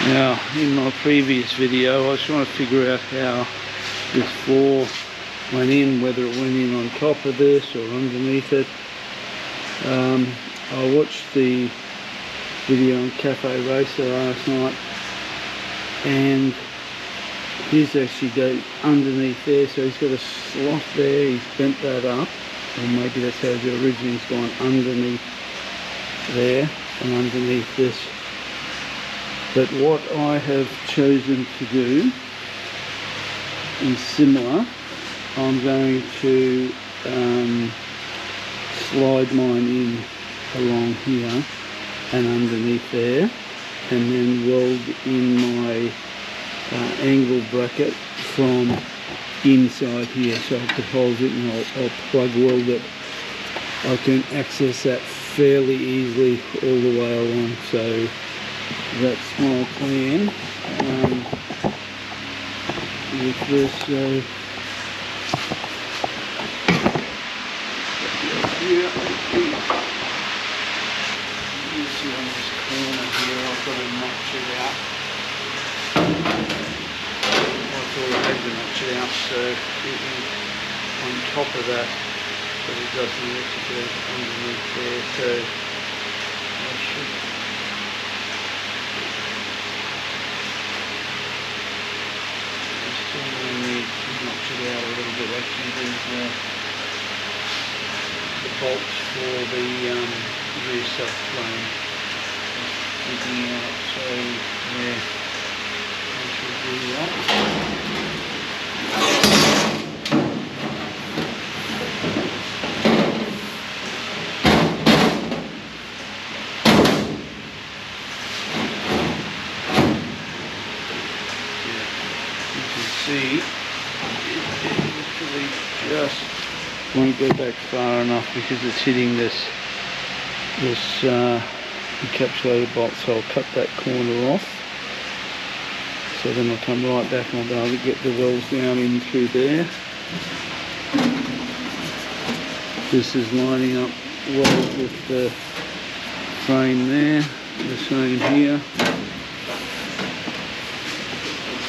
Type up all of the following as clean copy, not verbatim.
Now, in my previous video, I was trying to figure out how this floor went in, whether it went in on top of this or underneath it. I watched the video on Cafe Racer last night, and he's actually got underneath there, so he's got a slot there, he's bent that up, or maybe that's how the original's gone underneath there and underneath this. But what I have chosen to do is similar. I'm going to slide mine in along here and underneath there, and then weld in my angle bracket from inside here, so I can hold it and I'll plug weld it. I can access that fairly easily all the way along, so that's my plan with this. So you see on this corner here, I've got to notch it out. I thought I had to notch it out so it is on top of that, but it doesn't actually go underneath there, so I should. Notch it out a little bit. Actually, there's the bolts for the rear subframe sticking out, so yeah, I should do that. See, it literally just won't go back far enough because it's hitting this encapsulator bolt, so I'll cut that corner off, so then I'll come right back and I'll be able to get the welds down in through there. This is lining up well with the frame there, the same here,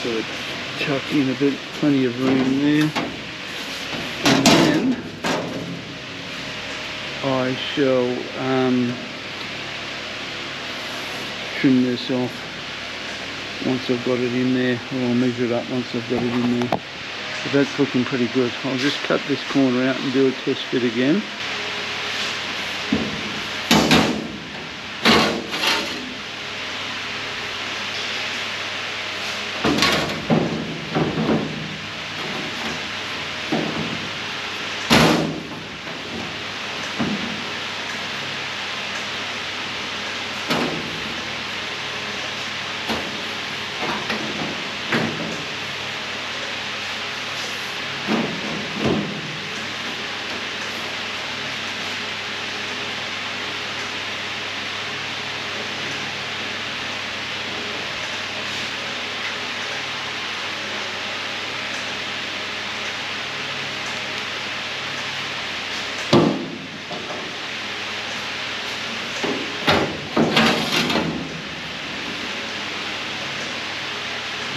so it's chuck in a bit, plenty of room there, and then I shall trim this off once I've got it in there, or I'll measure it up once I've got it in there. But that's looking pretty good. I'll just cut this corner out and do a test fit again.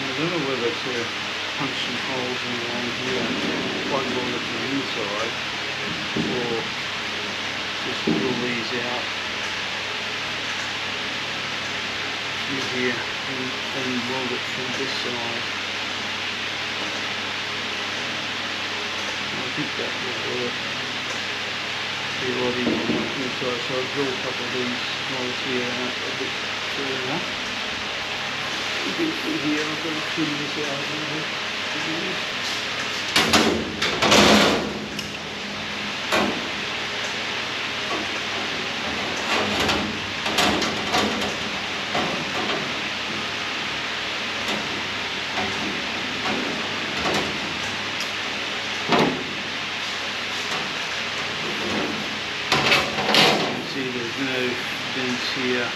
I don't know whether to punch some holes in along here, plug one at the inside, or just pull these out through here and weld it from this side. I think that will work. Be a lot easier on the inside, so I'll drill a couple of these holes here out a bit further. Here, I've got to trim this out a little bit. See, there's no vents here.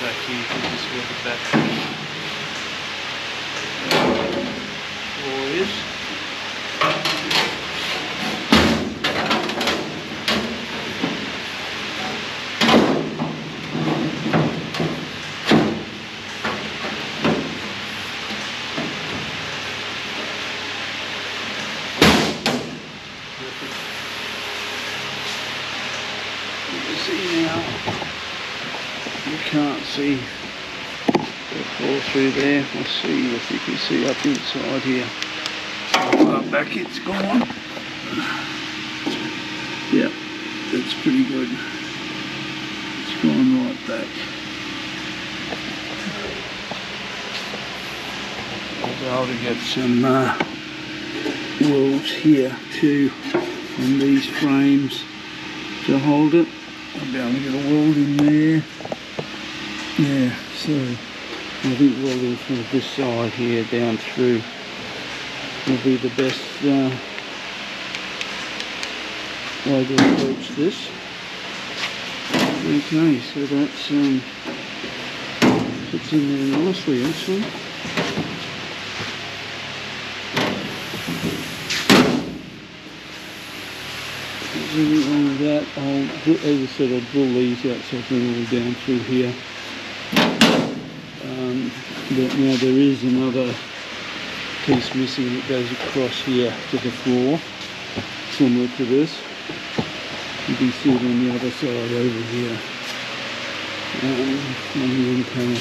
Back here, you can just where the battery floor is. you see now. You can't see the fall through there. I'll see if you can see up inside here. How far back it's gone. Yeah, that's pretty good. It's gone right back. I'll be able to get some welds here too on these frames to hold it. I'll be able to get a weld in there. Yeah, so I think welding from this side here down through will be the best way to approach this. Okay, so that's fits in there nicely actually. Nothing wrong with that. As I said, I'll drill these out so I can all down through here. But now there is another piece missing that goes across here to the floor, similar to this. You can see it on the other side over here, on the end panel.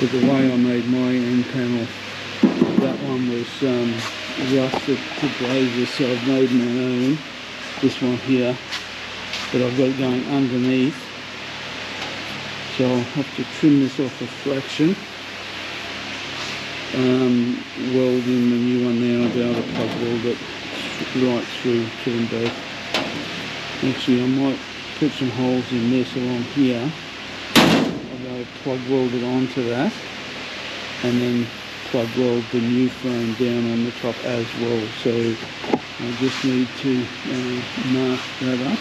But the way I made my end panel, that one was rusted to blazes, so I've made my own. This one here, but I've got it going underneath, so I'll have to trim this off a fraction, weld in the new one there. I'll be able to plug weld it right through to them both. Actually, I might put some holes in this along here. I'll be able to plug weld it onto that, and then plug weld the new frame down on the top as well. So I just need to mark that up.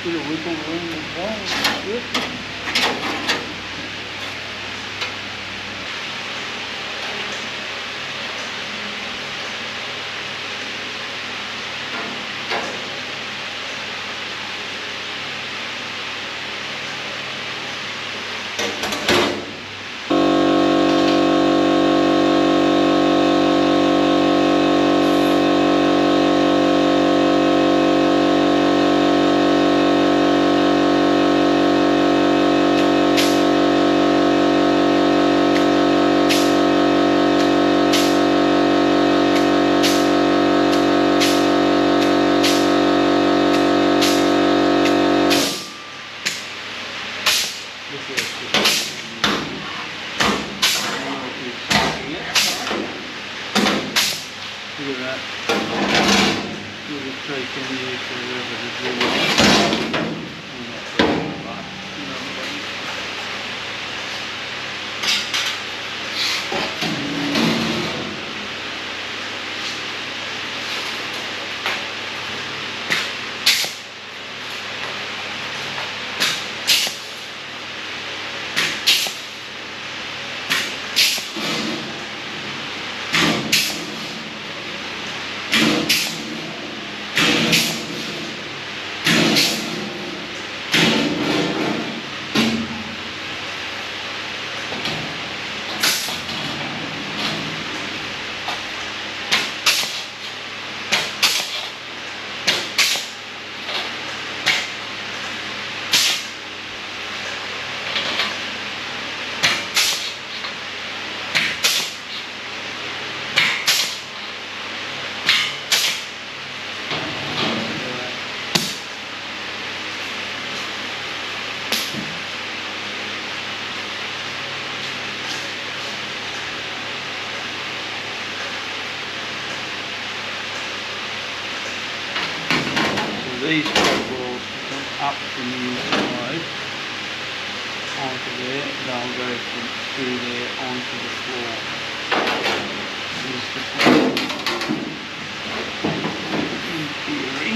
Get a wiggle room as well. That's good. Look at that. Little take in here for whoever to do these walls come up from the inside onto there, they'll go from through there onto the floor. Here's the floor. In theory.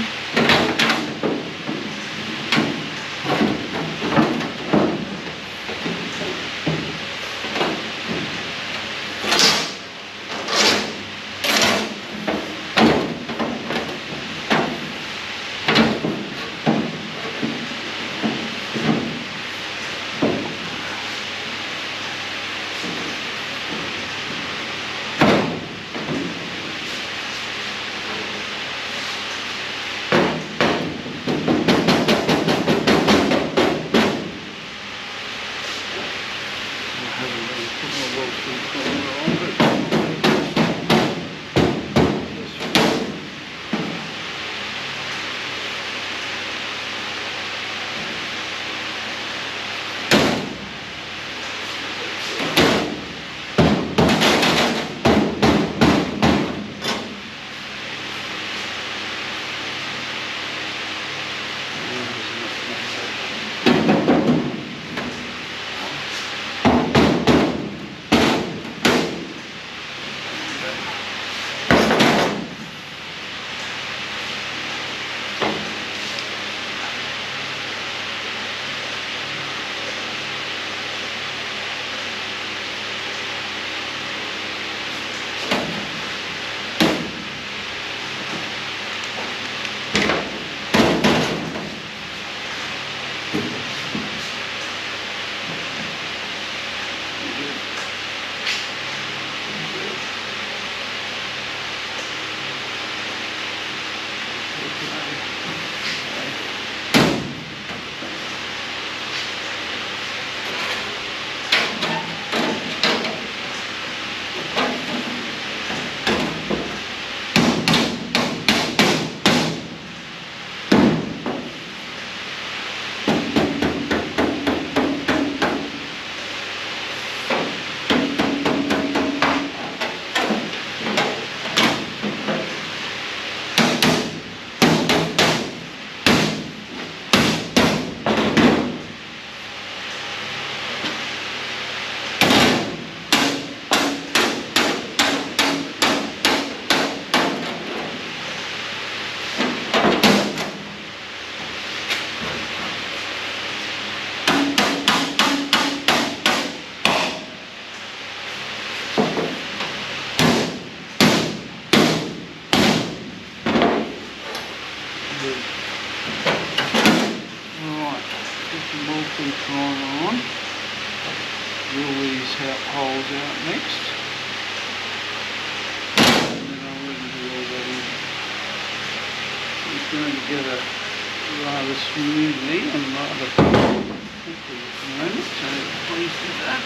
good. Right, put some multi primer on. Drill these holes out next. And then I'll let do all that in. It's going together rather smoothly and rather quickly at the moment, so pleased with that.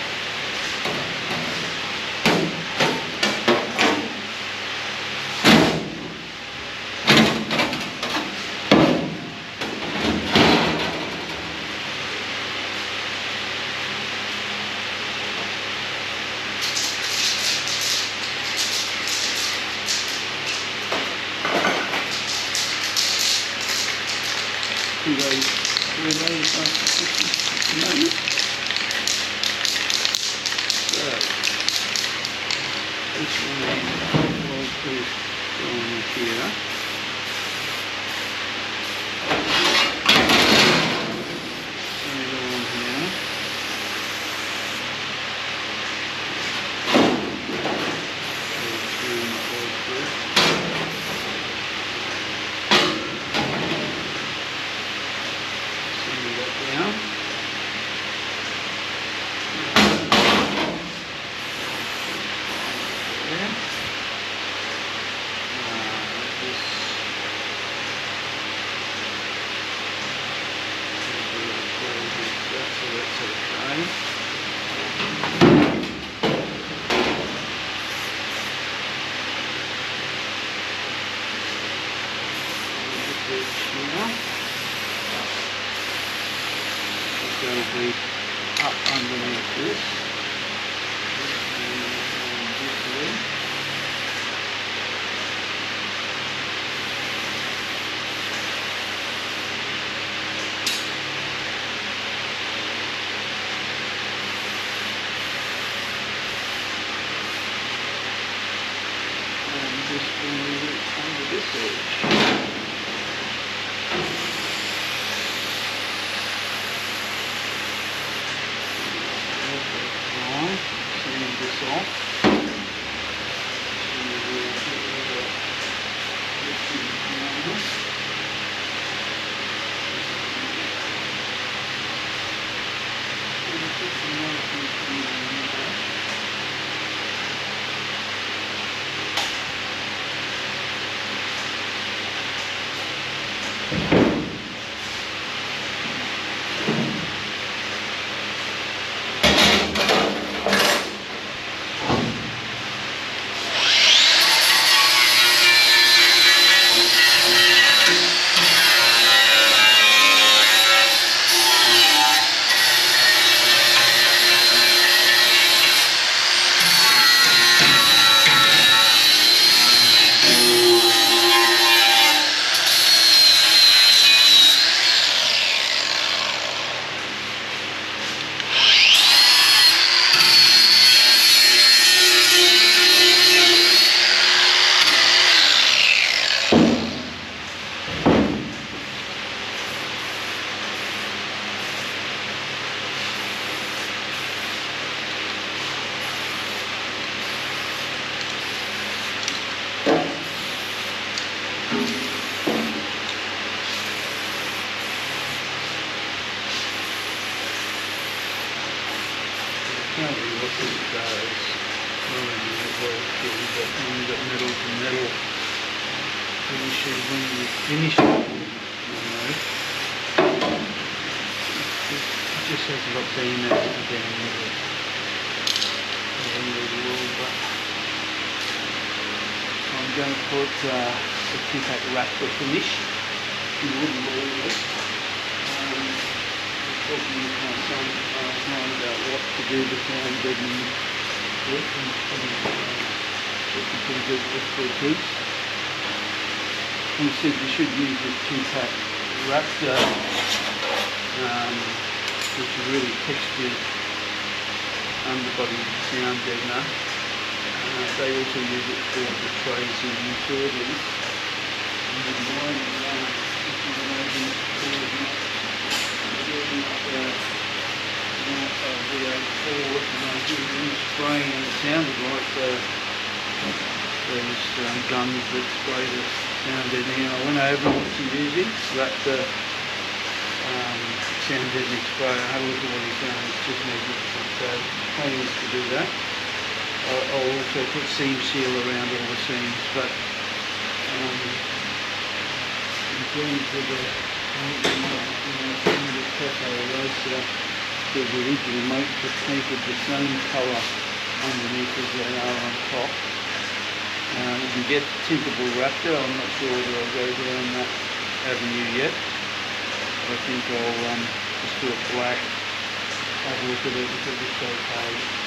Those 3 layers are sufficient at the moment. So, this one will put on here. Turn it on here. Turn it all through. Down. There. So that's okay. Will be up underneath this. And this will be under this edge. This off. When you finish it, it just has a lot beam at the beginning of it. I'm going to put the two-pack wrap for finish. You wouldn't believe it. I was talking with my son last night about what to do before I'm getting it, and looking pretty good with 3 piece. He said you should use a two-pack wrap dough, which is really textured underbody sound deadener. They also use it for the trays and utilities. And then mine if you imagine building up a V8 Ford, and I was using spraying, and it sounded like those guns that spray the sound deadening, and I went over what she's using, slapped the sound deadening spray. I had a look at what he's done, it's just magnificent, so Pannier used to do that. I'll also put seam seal around all the seams, but in terms of the cafe roaster, the original mates were painted the same colour underneath as they are on top. You can get tintable Raptor. I'm not sure whether I'll go down that avenue yet. I think I'll just do it black, have a look at it if it looks okay.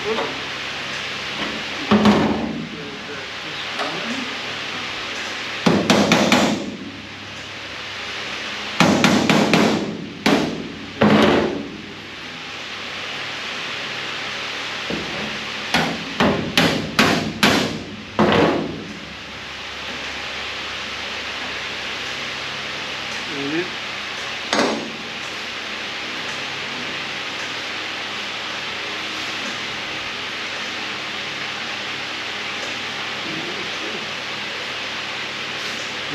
Then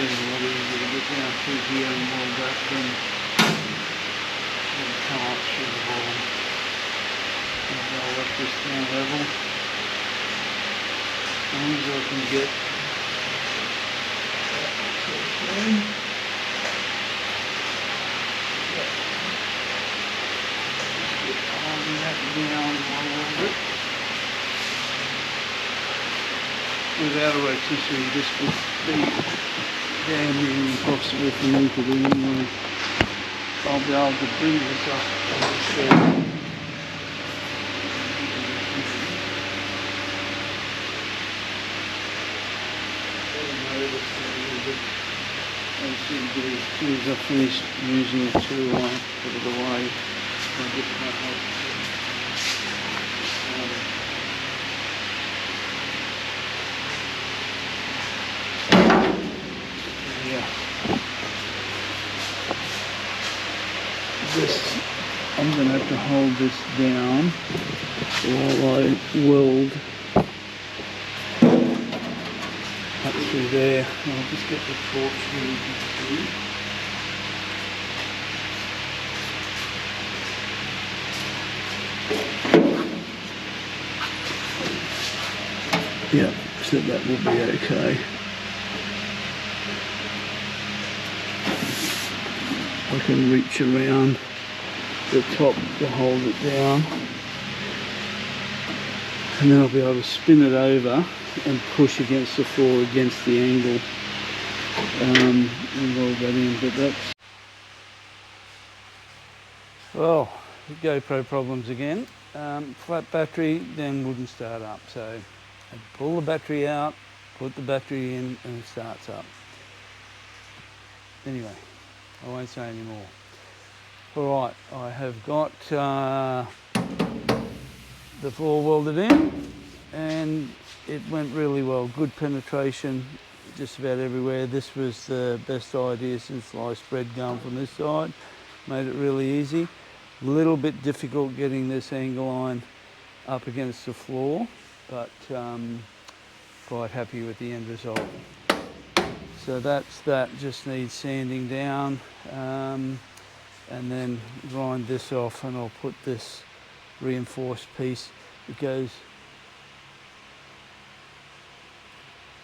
what we will get down through here and weld that, then it'll come up through the wall. And I'll let this down level. As long as I can get holding that down a little bit. Without a rotisserie, this would be damn near impossible for me to do anyway. I'll be able to bring this up on the shed. As soon as I finish using the tool, I'll put it away. I'll get my help. This, I'm going to have to hold this down while I weld up through there. I'll just get the torch here. Yeah, so that will be okay. I can reach around the top to hold it down, and then I'll be able to spin it over and push against the floor against the angle and weld that in. But that's, well, GoPro problems again. Flat battery, then wouldn't start up, so I'd pull the battery out, put the battery in, and it starts up. Anyway, I won't say any more. Alright, I have got the floor welded in, and it went really well. Good penetration just about everywhere. This was the best idea since sliced bread going from this side. Made it really easy. A little bit difficult getting this angle line up against the floor, but quite happy with the end result. So that's that, just needs sanding down, and then grind this off, and I'll put this reinforced piece. It goes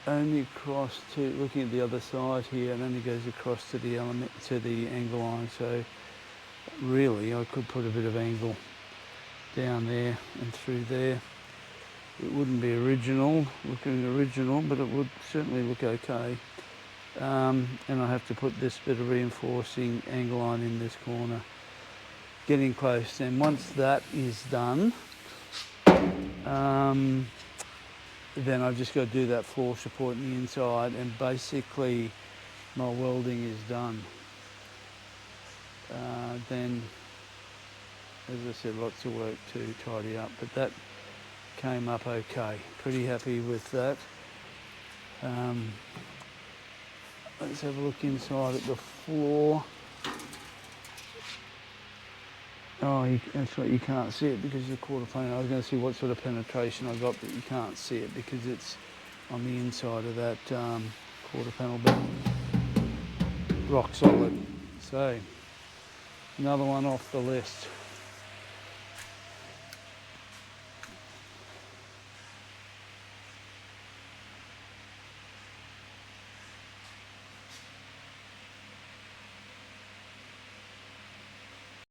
only across to, looking at the other side here, it only goes across to the element, to the angle line. So really I could put a bit of angle down there and through there. It wouldn't be looking original, but it would certainly look okay. And I have to put this bit of reinforcing angle line in this corner. Getting close. And once that is done, then I've just got to do that floor support on the inside, and basically my welding is done. Then, as I said, lots of work to tidy up, but that came up okay. Pretty happy with that. Let's have a look inside at the floor. Oh, that's right, you can't see it because of the quarter panel. I was going to see what sort of penetration I got, but you can't see it because it's on the inside of that quarter panel, but rock solid. So, another one off the list.